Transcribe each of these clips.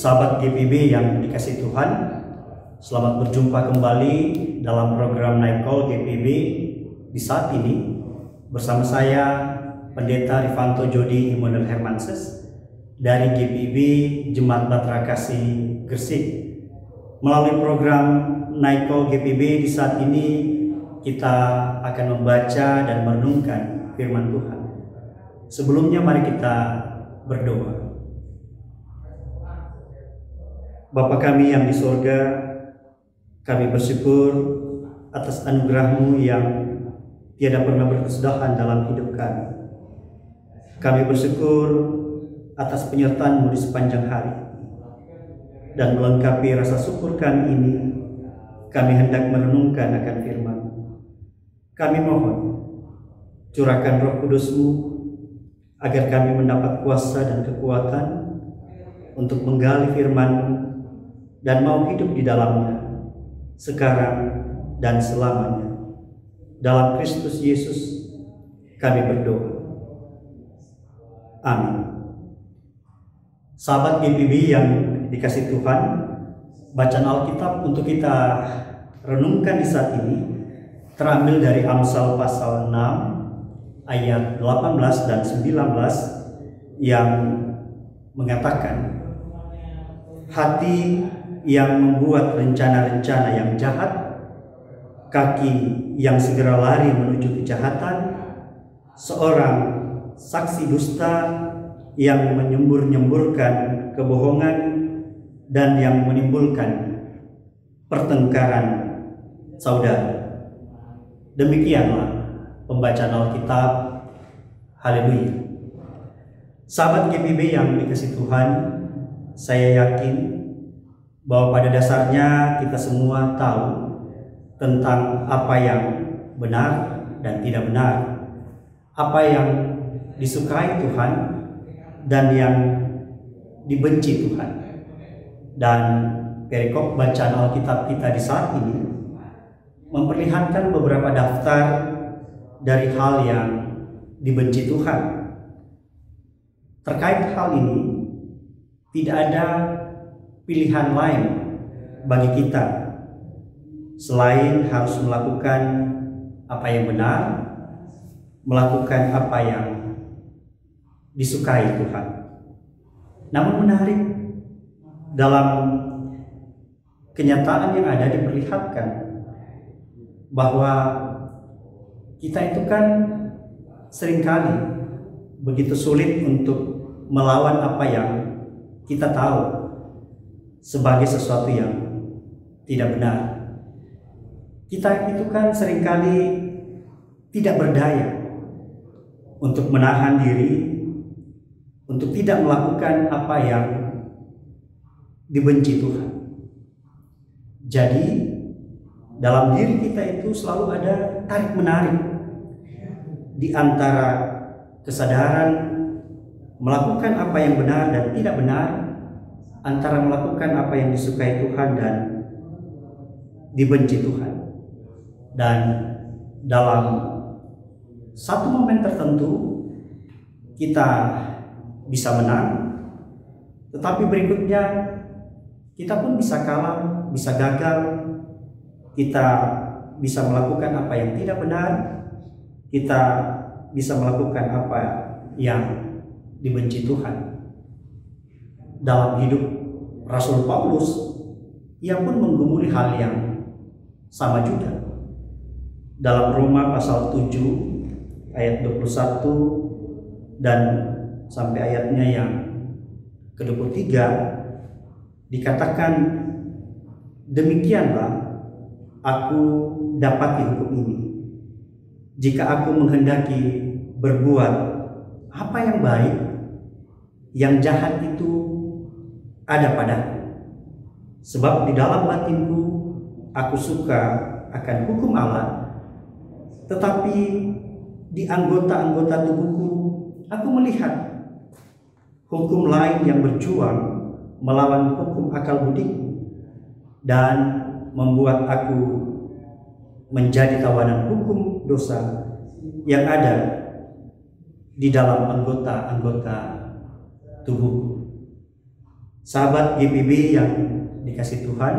Sahabat GPB yang dikasihi Tuhan, selamat berjumpa kembali dalam program Night Call GPB di saat ini bersama saya Pendeta Rifanto Jody Immanuel Hermansyes dari GPB Jemaat Bahtera Kasih Gresik. Melalui program Night Call GPB di saat ini kita akan membaca dan merenungkan firman Tuhan. Sebelumnya mari kita berdoa. Bapa kami yang di surga, kami bersyukur atas anugerah-Mu yang tiada pernah berkesudahan dalam hidup kami. Kami bersyukur atas penyertaan-Mu di sepanjang hari. Dan melengkapi rasa syukur kami ini, kami hendak merenungkan akan firman. Kami mohon, curahkan Roh Kudus-Mu agar kami mendapat kuasa dan kekuatan untuk menggali firman-Mu dan mau hidup di dalamnya sekarang dan selamanya. Dalam Kristus Yesus kami berdoa. Amin. Sahabat GPB yang dikasihi Tuhan, bacaan Alkitab untuk kita renungkan di saat ini terambil dari Amsal pasal 6 ayat 18 dan 19 yang mengatakan, hati yang membuat rencana-rencana yang jahat, kaki yang segera lari menuju kejahatan, seorang saksi dusta yang menyembur-nyemburkan kebohongan dan yang menimbulkan pertengkaran saudara. Demikianlah pembacaan Alkitab. Haleluya. Sahabat GPB yang dikasihi Tuhan, saya yakin bahwa pada dasarnya kita semua tahu tentang apa yang benar dan tidak benar, apa yang disukai Tuhan dan yang dibenci Tuhan. Dan perikop bacaan Alkitab kita di saat ini memperlihatkan beberapa daftar dari hal yang dibenci Tuhan. Terkait hal ini, tidak ada pilihan lain bagi kita selain harus melakukan apa yang benar, melakukan apa yang disukai Tuhan. Namun menarik, dalam kenyataan yang ada diperlihatkan bahwa kita itu kan seringkali begitu sulit untuk melawan apa yang kita tahu sebagai sesuatu yang tidak benar. Kita itu kan seringkali tidak berdaya untuk menahan diri, untuk tidak melakukan apa yang dibenci Tuhan. Jadi dalam diri kita itu selalu ada tarik-menarik di antara kesadaran melakukan apa yang benar dan tidak benar, antara melakukan apa yang disukai Tuhan dan dibenci Tuhan. Dan dalam satu momen tertentu kita bisa menang, tetapi berikutnya kita pun bisa kalah, bisa gagal. Kita bisa melakukan apa yang tidak benar, kita bisa melakukan apa yang dibenci Tuhan. Dalam hidup Rasul Paulus, ia pun menggumuli hal yang sama juga. Dalam Roma pasal 7 ayat 21 dan sampai ayatnya yang ke-23 dikatakan, demikianlah aku dapati hukum ini, jika aku menghendaki berbuat apa yang baik, yang jahat itu ada padaku. Sebab di dalam batinku aku suka akan hukum Allah, tetapi di anggota-anggota tubuhku aku melihat hukum lain yang berjuang melawan hukum akal budiku dan membuat aku menjadi tawanan hukum dosa yang ada di dalam anggota-anggota tubuhku. Sahabat GPB yang dikasih Tuhan,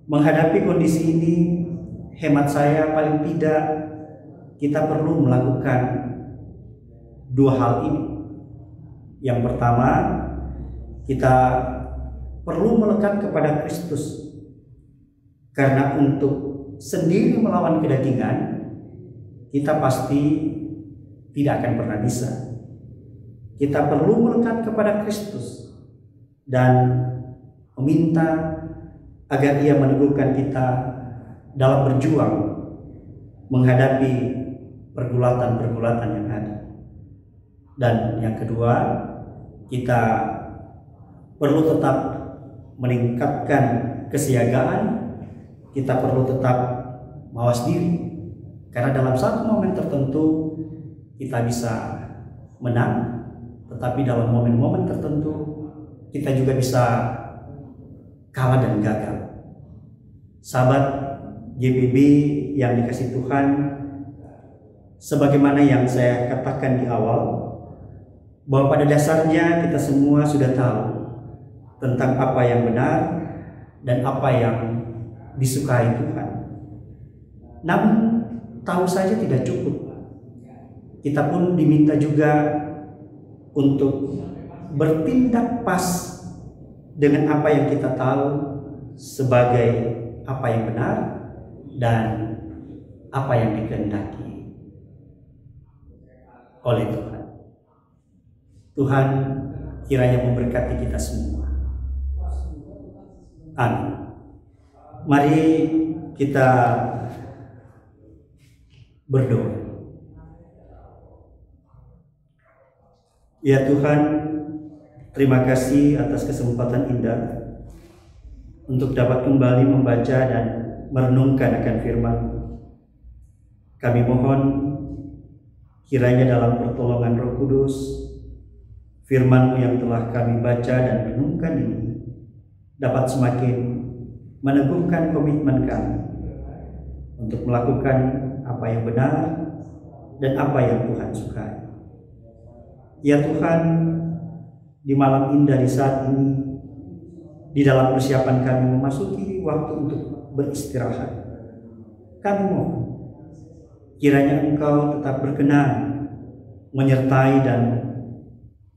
menghadapi kondisi ini, hemat saya paling tidak kita perlu melakukan dua hal ini. Yang pertama, kita perlu melekat kepada Kristus, karena untuk sendiri melawan kedagingan kita pasti tidak akan pernah bisa. Kita perlu melekat kepada Kristus dan meminta agar Ia meneguhkan kita dalam berjuang menghadapi pergulatan-pergulatan yang ada. Dan yang kedua, kita perlu tetap meningkatkan kesiagaan, kita perlu tetap mawas diri, karena dalam satu momen tertentu kita bisa menang, tetapi dalam momen-momen tertentu kita juga bisa kalah dan gagal. Sahabat GPB yang dikasih Tuhan, sebagaimana yang saya katakan di awal, bahwa pada dasarnya kita semua sudah tahu tentang apa yang benar dan apa yang disukai Tuhan. Namun tahu saja tidak cukup. Kita pun diminta juga untuk bertindak pas dengan apa yang kita tahu sebagai apa yang benar dan apa yang dikehendaki oleh Tuhan. Tuhan kiranya memberkati kita semua. Amin. Mari kita berdoa. Ya Tuhan, terima kasih atas kesempatan indah untuk dapat kembali membaca dan merenungkan akan firman. Kami mohon kiranya dalam pertolongan Roh Kudus, firman-Mu yang telah kami baca dan renungkan ini dapat semakin meneguhkan komitmen kami untuk melakukan apa yang benar dan apa yang Tuhan sukai. Ya Tuhan, di malam indah di saat ini, di dalam persiapan kami memasuki waktu untuk beristirahat, kami mohon kiranya Engkau tetap berkenan menyertai dan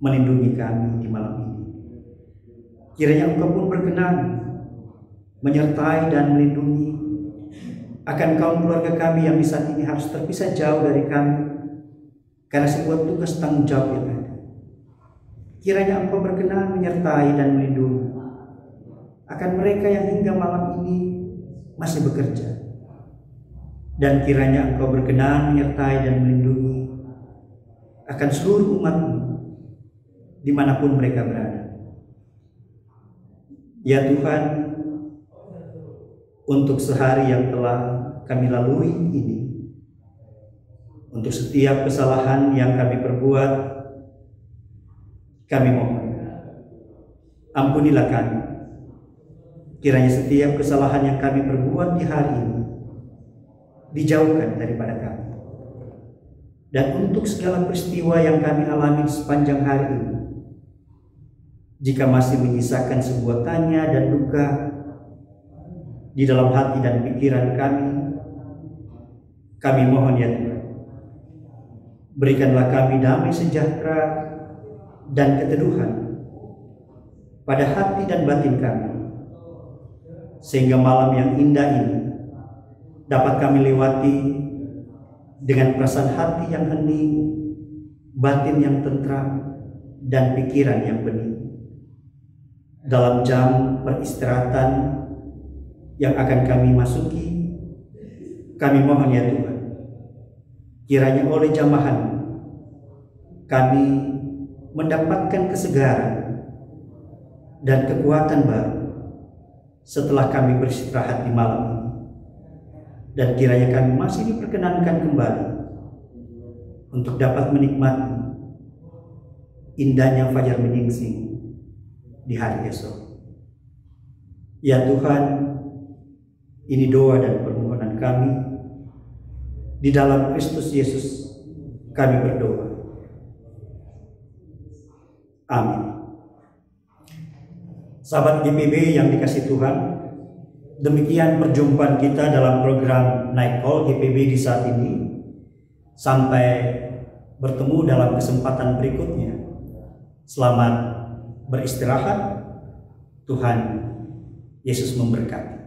melindungi kami di malam ini. Kiranya Engkau pun berkenan menyertai dan melindungi akan kaum keluarga kami yang di saat ini harus terpisah jauh dari kami karena sebuah tugas tanggung jawab yang ada. Kiranya Engkau berkenan menyertai dan melindungi akan mereka yang hingga malam ini masih bekerja. Dan kiranya Engkau berkenan menyertai dan melindungi akan seluruh umat-Mu dimanapun mereka berada. Ya Tuhan, untuk sehari yang telah kami lalui ini, untuk setiap kesalahan yang kami perbuat, kami mohon ampunilah kami. Kiranya setiap kesalahan yang kami perbuat di hari ini dijauhkan daripada kami. Dan untuk segala peristiwa yang kami alami sepanjang hari ini, jika masih menyisakan sebuah tanya dan duka di dalam hati dan pikiran kami mohon ya Tuhan, berikanlah kami damai sejahtera dan keteduhan pada hati dan batin kami, sehingga malam yang indah ini dapat kami lewati dengan perasaan hati yang hening, batin yang tentram, dan pikiran yang bening. Dalam jam peristirahatan yang akan kami masuki, kami mohon ya Tuhan, kiranya oleh jamahan kami mendapatkan kesegaran dan kekuatan baru setelah kami beristirahat di malam ini. Dan kiranya kami masih diperkenankan kembali untuk dapat menikmati indahnya fajar menyingsing di hari esok. Ya Tuhan, ini doa dan permohonan kami. Di dalam Kristus Yesus kami berdoa. Amin. Sahabat GPB yang dikasihi Tuhan, demikian perjumpaan kita dalam program Night Call GPB di saat ini. Sampai bertemu dalam kesempatan berikutnya. Selamat beristirahat. Tuhan Yesus memberkati.